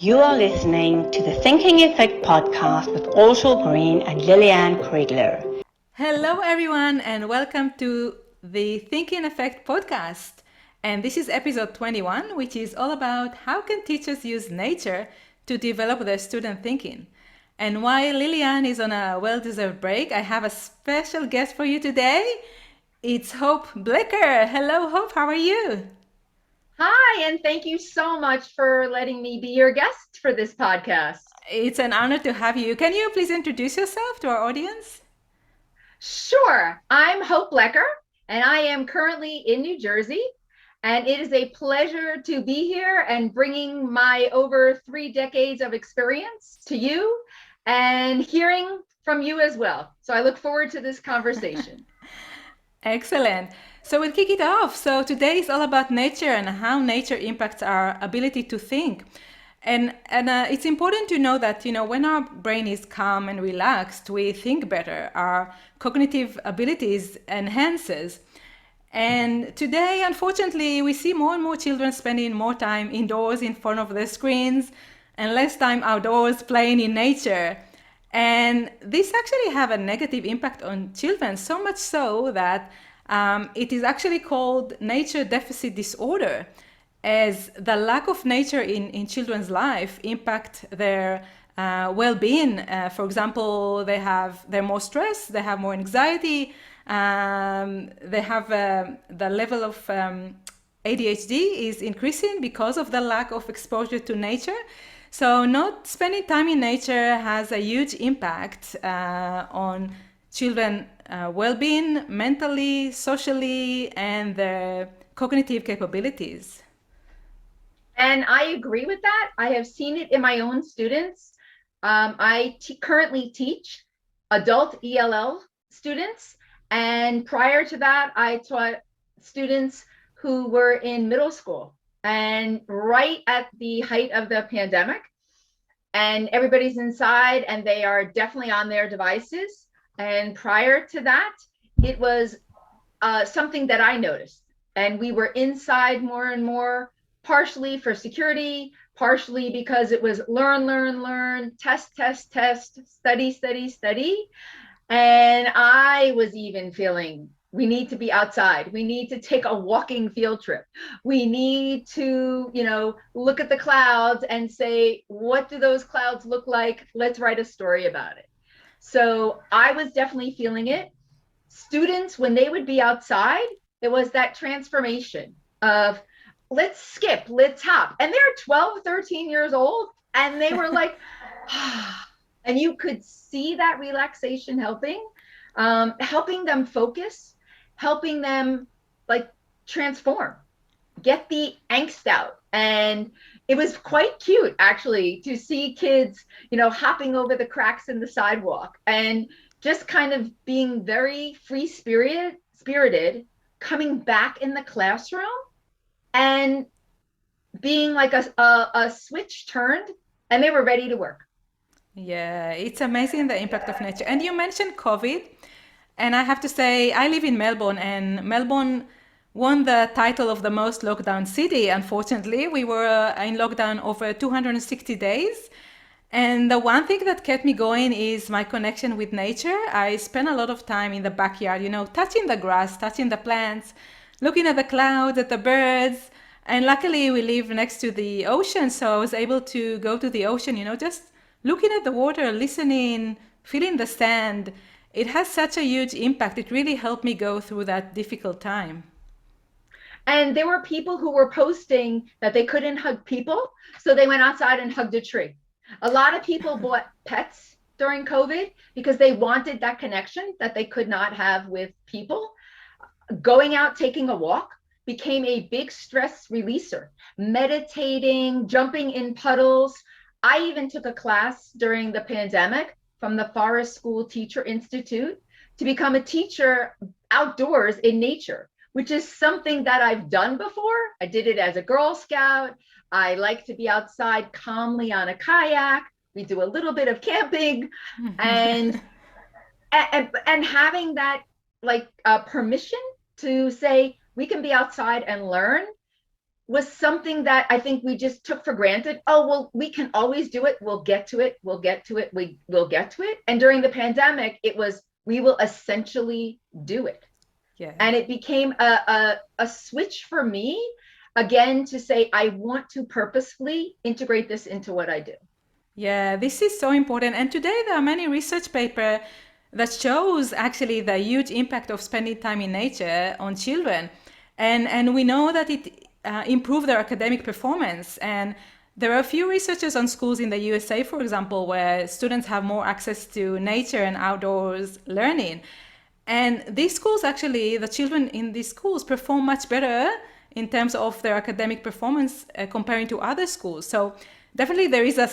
You are listening to the Thinking Effect podcast with Orshel Green and Lillian Kriegler. Hello, everyone, and welcome to the Thinking Effect podcast. And this is episode 21, which is all about how can teachers use nature to develop their student thinking. And while Lillian is on a well-deserved break, I have a special guest for you today. It's Hope Blicker. Hello, Hope. How are you? Hi, and thank you so much for letting me be your guest for this podcast. It's an honor to have you. Can you please introduce yourself to our audience? Sure, I'm Hope Blecker, and I am currently in New Jersey. And it is a pleasure to be here and bringing my over 3 decades of experience to you and hearing from you as well. So I look forward to this conversation. Excellent. So we'll kick it off. So today is all about nature and how nature impacts our ability to think. And it's important to know that, when our brain is calm and relaxed, we think better. Our cognitive abilities enhances. And today, unfortunately, we see more and more children spending more time indoors in front of their screens and less time outdoors playing in nature. And this actually have a negative impact on children, so much so that it is actually called nature deficit disorder, as the lack of nature in children's life impact their well-being. For example, they're more stressed, they have more anxiety, they have the level of ADHD is increasing because of the lack of exposure to nature. So not spending time in nature has a huge impact on children well-being, mentally, socially, and their cognitive capabilities. And I agree with that. I have seen it in my own students. I currently teach adult ELL students. And prior to that, I taught students who were in middle school. And right at the height of the pandemic, and everybody's inside and they are definitely on their devices. And prior to that, it was something that I noticed. And we were inside more and more, partially for security, partially because it was learn, test, study. And I was even feeling we need to be outside. We need to take a walking field trip. We need to, look at the clouds and say, what do those clouds look like? Let's write a story about it. So I was definitely feeling it. Students, when they would be outside, it was that transformation of let's skip, let's hop. And they're 12, 13 years old. And they were like, and you could see that relaxation helping them focus, helping them like transform, get the angst out. And it was quite cute actually to see kids, hopping over the cracks in the sidewalk and just kind of being very free spirited, coming back in the classroom and being like a switch turned and they were ready to work. Yeah, it's amazing the impact of nature. And you mentioned COVID, and I have to say, I live in Melbourne, and Melbourne won the title of the most lockdown city. Unfortunately, we were in lockdown over 260 days. And the one thing that kept me going is my connection with nature. I spent a lot of time in the backyard, touching the grass, touching the plants, looking at the clouds, at the birds. And luckily, we live next to the ocean, so I was able to go to the ocean, just looking at the water, listening, feeling the sand. It has such a huge impact. It really helped me go through that difficult time. And there were people who were posting that they couldn't hug people, so they went outside and hugged a tree. A lot of people bought pets during COVID because they wanted that connection that they could not have with people. Going out, taking a walk became a big stress releaser. Meditating, jumping in puddles. I even took a class during the pandemic from the Forest School Teacher Institute to become a teacher outdoors in nature, which is something that I've done before. I did it as a Girl Scout. I like to be outside calmly on a kayak. We do a little bit of camping and having that like permission to say we can be outside and learn was something that I think we just took for granted. Oh, well, we can always do it. We'll get to it. We'll get to it. We'll get to it. And during the pandemic, it was, we will essentially do it. Yeah. And it became a switch for me, again, to say, I want to purposefully integrate this into what I do. Yeah, this is so important. And today there are many research papers that shows actually the huge impact of spending time in nature on children. And we know that it improves their academic performance. And there are a few researchers on schools in the USA, for example, where students have more access to nature and outdoors learning. And these schools actually, the children in these schools perform much better in terms of their academic performance comparing to other schools. So definitely there is a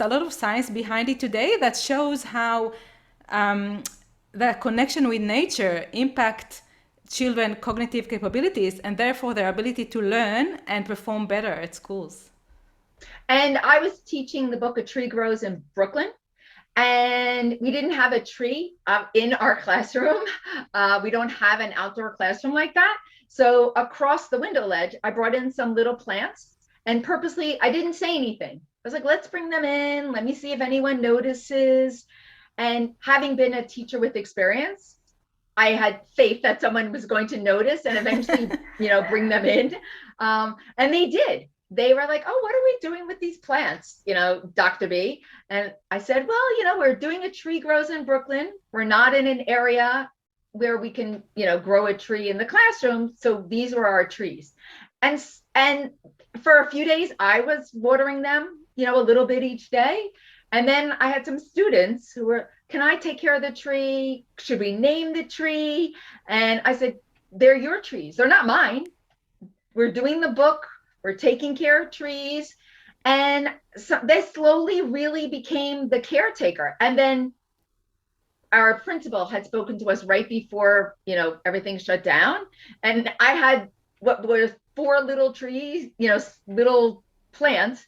lot of science behind it today that shows how the connection with nature impact children's cognitive capabilities and therefore their ability to learn and perform better at schools. And I was teaching the book A Tree Grows in Brooklyn. And we didn't have a tree in our classroom. We don't have an outdoor classroom like that. So across the window ledge, I brought in some little plants, and purposely, I didn't say anything. I was like, let's bring them in. Let me see if anyone notices. And having been a teacher with experience, I had faith that someone was going to notice and eventually, bring them in. And they did. They were like, oh, what are we doing with these plants, Dr. B? And I said, well, we're doing A Tree Grows in Brooklyn. We're not in an area where we can, grow a tree in the classroom. So these were our trees. And for a few days, I was watering them, a little bit each day. And then I had some students who were, can I take care of the tree? Should we name the tree? And I said, they're your trees. They're not mine. We're doing the book. We're taking care of trees. And so they slowly really became the caretaker. And then our principal had spoken to us right before, everything shut down. And I had what was 4 little trees, little plants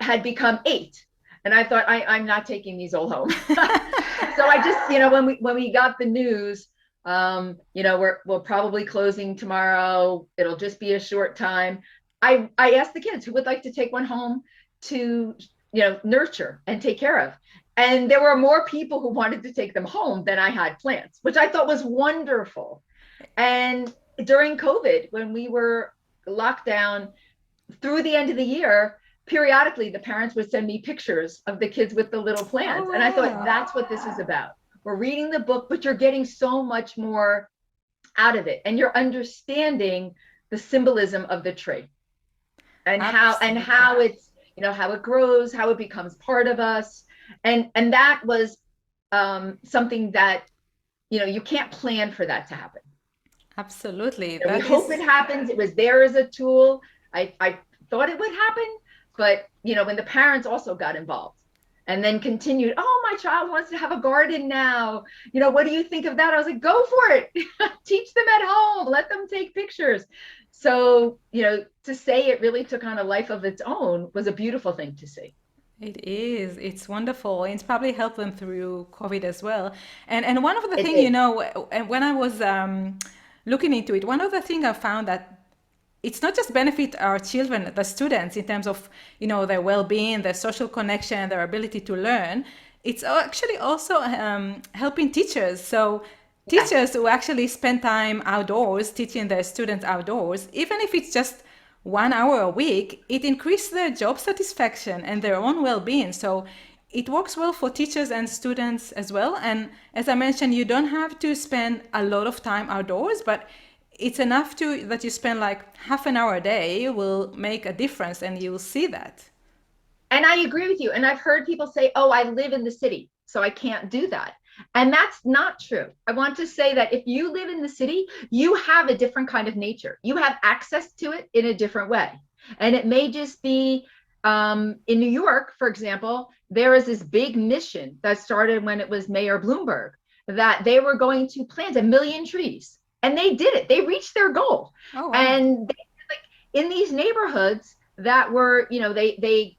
had become 8. And I thought, I'm not taking these all home. So I just, when we got the news, we're probably closing tomorrow. It'll just be a short time. I asked the kids who would like to take one home to, nurture and take care of. And there were more people who wanted to take them home than I had plants, which I thought was wonderful. And during COVID, when we were locked down through the end of the year, periodically the parents would send me pictures of the kids with the little plants. Oh, and I thought, that's what this is about. We're reading the book, but you're getting so much more out of it. And you're understanding the symbolism of the tree. And how it's, how it grows, how it becomes part of us. And that was something that, you can't plan for that to happen. Absolutely. We hope it happens. It was there as a tool. I thought it would happen, but, when the parents also got involved and then continued, oh, my child wants to have a garden now. What do you think of that? I was like, go for it. Teach them at home. Let them take pictures. So, to say it really took on a life of its own was a beautiful thing to see. It is. It's wonderful. It's probably helped them through COVID as well. And one of the It things, did. when I was looking into it, one of the things I found that it's not just benefit our children, the students, in terms of, their well-being, their social connection, their ability to learn. It's actually also helping teachers. So teachers who actually spend time outdoors, teaching their students outdoors, even if it's just 1 hour a week, it increases their job satisfaction and their own well-being. So it works well for teachers and students as well. And as I mentioned, you don't have to spend a lot of time outdoors, but it's enough that you spend like half an hour a day will make a difference, and you'll see that. And I agree with you. And I've heard people say, oh, I live in the city, so I can't do that. And that's not true. I want to say that if you live in the city, you have a different kind of nature. You have access to it in a different way. And it may just be in New York, for example, there is this big mission that started when it was Mayor Bloomberg, that they were going to plant 1 million trees. And they did it. They reached their goal. Oh, wow. And in these neighborhoods that were, they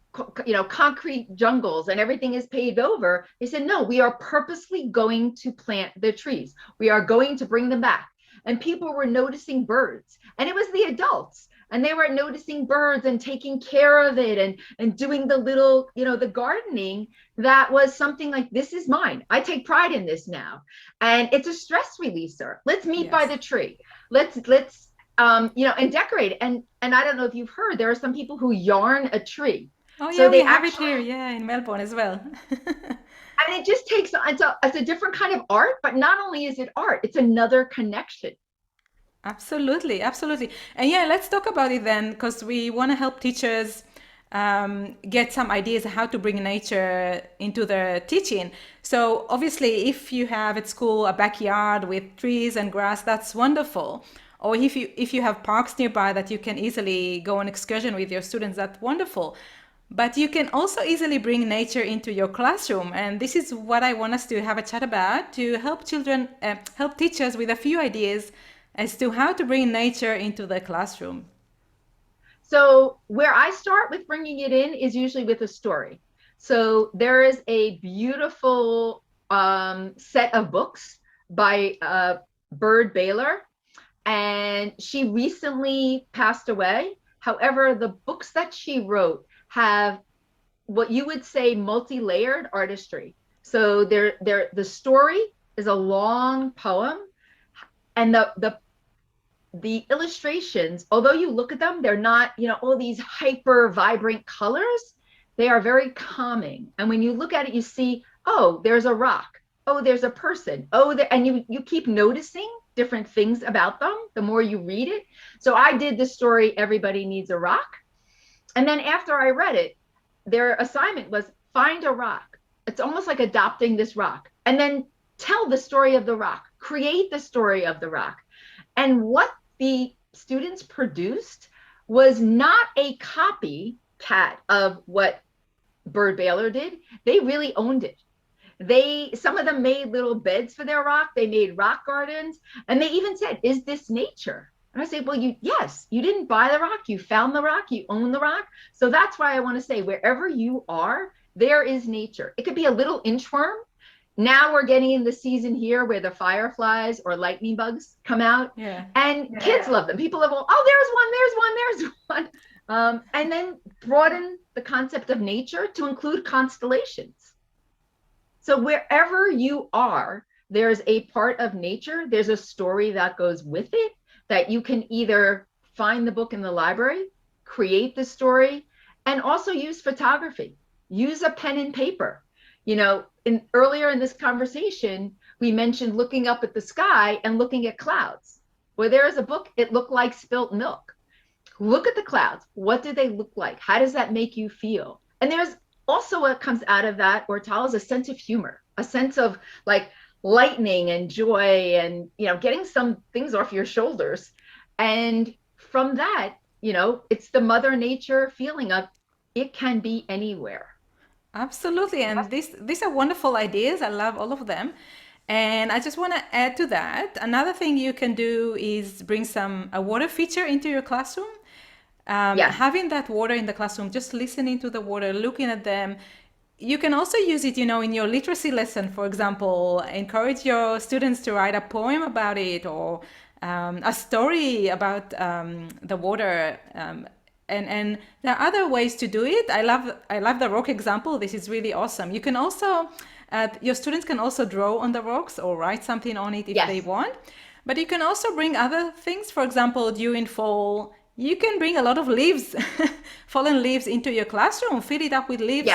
concrete jungles and everything is paved over. They said, no, we are purposely going to plant the trees. We are going to bring them back. And people were noticing birds. And it was the adults and they were noticing birds and taking care of it and doing the little, the gardening. That was something like, this is mine. I take pride in this now. And it's a stress releaser. Let's meet by Yes. the tree. Let's and decorate. And I don't know if you've heard, there are some people who yarn a tree. Oh So yeah, we they have it actually, here, yeah, in Melbourne as well. and it just takes, it's a different kind of art, but not only is it art, it's another connection. Absolutely, absolutely. And yeah, let's talk about it then, because we want to help teachers get some ideas how to bring nature into their teaching. So obviously, if you have at school a backyard with trees and grass, that's wonderful. Or if you have parks nearby that you can easily go on excursion with your students, that's wonderful. But you can also easily bring nature into your classroom, and this is what I want us to have a chat about, to help help teachers with a few ideas as to how to bring nature into the classroom. So where I start with bringing it in is usually with a story. So there is a beautiful set of books by Bird Baylor, and she recently passed away. However, the books that she wrote have what you would say multi-layered artistry. So the story is a long poem, and the illustrations, although you look at them, they're not, all these hyper vibrant colors. They are very calming. And when you look at it, you see, oh, there's a rock. Oh, there's a person. Oh, and you keep noticing different things about them the more you read it. So I did the story, Everybody Needs a Rock. And then after I read it, their assignment was find a rock. It's almost like adopting this rock and then tell the story of the rock, create the story of the rock. And what the students produced was not a copycat of what Bird Baylor did. They really owned it. Some of them made little beds for their rock. They made rock gardens, and they even said, is this nature? And I say, well, yes, you didn't buy the rock. You found the rock. You own the rock. So that's why I want to say, wherever you are, there is nature. It could be a little inchworm. Now we're getting in the season here where the fireflies or lightning bugs come out, and kids love them. People have, oh, there's one. And then broaden the concept of nature to include constellations. So wherever you are, there's a part of nature. There's a story that goes with it that you can either find the book in the library, create the story, and also use photography. Use a pen and paper. Earlier in this conversation, we mentioned looking up at the sky and looking at clouds. Well, there is a book, It Looked Like Spilt Milk. Look at the clouds. What do they look like? How does that make you feel? And there's also what comes out of that, Ortal, is a sense of humor, a sense of like lightning and joy and, getting some things off your shoulders. And from that, it's the Mother Nature feeling of it can be anywhere. Absolutely. And these are wonderful ideas. I love all of them. And I just want to add to that. Another thing you can do is bring a water feature into your classroom. Having that water in the classroom, just listening to the water, looking at them. You can also use it, in your literacy lesson, for example, encourage your students to write a poem about it or a story about the water. And there are other ways to do it. I love the rock example. This is really awesome. You can also, your students can also draw on the rocks or write something on it if they want. But you can also bring other things. For example, during fall, you can bring a lot of leaves, fallen leaves into your classroom, fill it up with leaves.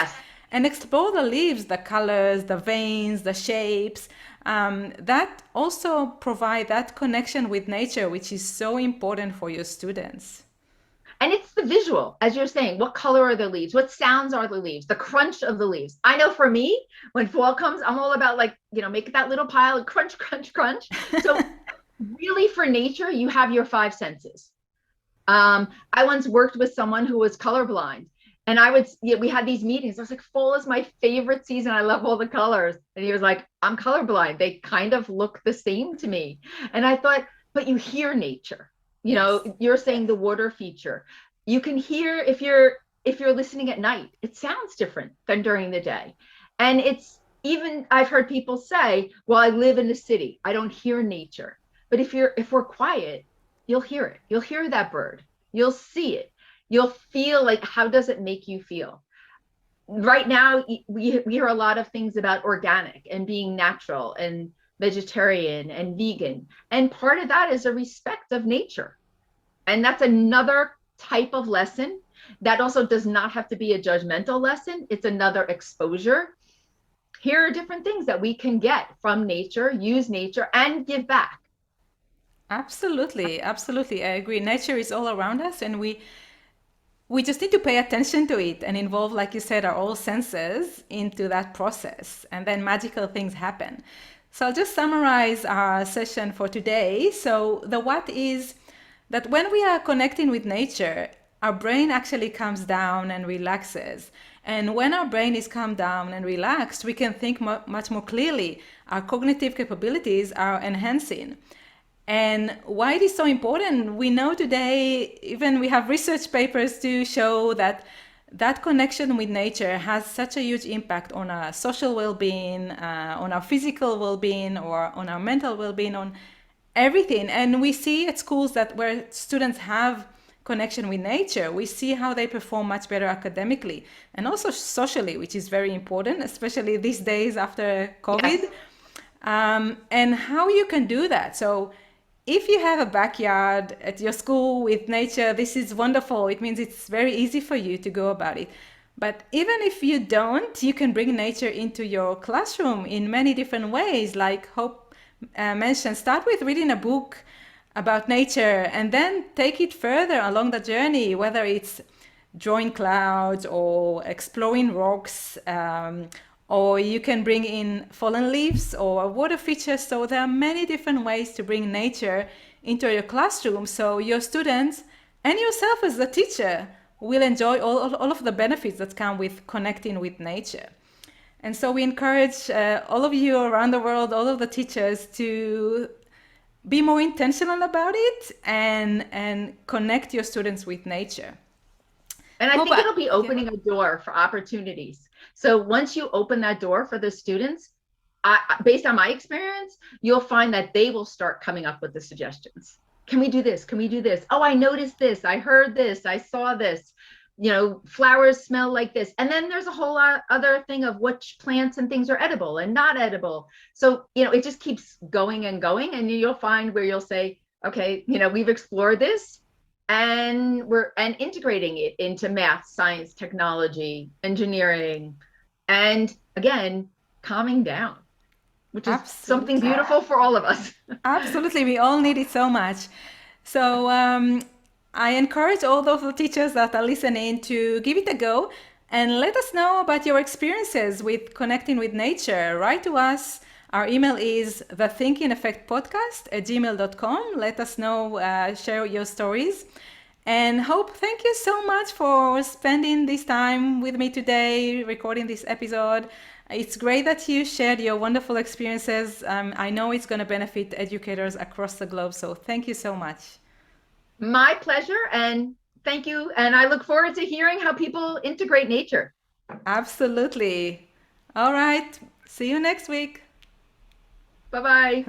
And explore the leaves, the colors, the veins, the shapes. That also provide that connection with nature, which is so important for your students. And it's the visual, as you're saying, what color are the leaves? What sounds are the leaves? The crunch of the leaves. I know for me, when fall comes, I'm all about make that little pile and crunch, crunch, crunch. So really for nature, you have your five senses. I once worked with someone who was colorblind, and we had these meetings. I was like, fall is my favorite season. I love all the colors. And he was like, I'm colorblind. They kind of look the same to me. And I thought, but you hear nature. You're saying the water feature. You can hear if you're listening at night, it sounds different than during the day. And it's even, I've heard people say, well, I live in the city, I don't hear nature. But if we're quiet, you'll hear it. You'll hear that bird. You'll see it. You'll feel like, how does it make you feel? Right now, we hear a lot of things about organic and being natural and vegetarian and vegan. And part of that is a respect of nature. And that's another type of lesson that also does not have to be a judgmental lesson. It's another exposure. Here are different things that we can get from nature, use nature, and give back. Absolutely, absolutely. I agree. Nature is all around us, and we just need to pay attention to it and involve, like you said, our all senses into that process, and then magical things happen. So I'll just summarize our session for today. So the what is that when we are connecting with nature, our brain actually comes down and relaxes. And when our brain is calmed down and relaxed, we can think much more clearly. Our cognitive capabilities are enhancing. And why it is so important, we know today, even we have research papers to show that that connection with nature has such a huge impact on our social well-being, on our physical well-being, or on our mental well-being, on everything. And we see at schools that where students have connection with nature, we see how they perform much better academically and also socially, which is very important, especially these days after COVID. Yes. And how you can do that. So if you have a backyard at your school with nature, this is wonderful. It means it's very easy for you to go about it. But even if you don't, you can bring nature into your classroom in many different ways. Like Hope mentioned, start with reading a book about nature and then take it further along the journey, whether it's drawing clouds or exploring rocks, or you can bring in fallen leaves or water features. So there are many different ways to bring nature into your classroom, so your students and yourself as the teacher will enjoy all of the benefits that come with connecting with nature. And so we encourage all of you around the world, all of the teachers, to be more intentional about it and connect your students with nature. And I think it'll be opening a door for opportunities. So once you open that door for the students, based on my experience, you'll find that they will start coming up with the suggestions. Can we do this? Can we do this? Oh, I noticed this. I heard this. I saw this. You know, flowers smell like this. And then there's a whole lot other thing of which plants and things are edible and not edible. So, you know, it just keeps going and going. And you'll find where you'll say, okay, you know, we've explored this and we're integrating it into math, science, technology, engineering, and again, calming down, which is something beautiful for all of us. Absolutely. We all need it so much. So I encourage all those teachers that are listening to give it a go and let us know about your experiences with connecting with nature. Write to us. Our email is thethinkingeffectpodcast@gmail.com. Let us know, share your stories. And Hope, thank you so much for spending this time with me today, recording this episode. It's great that you shared your wonderful experiences. I know it's going to benefit educators across the globe. So thank you so much. My pleasure. And thank you. And I look forward to hearing how people integrate nature. Absolutely. All right. See you next week. Bye-bye.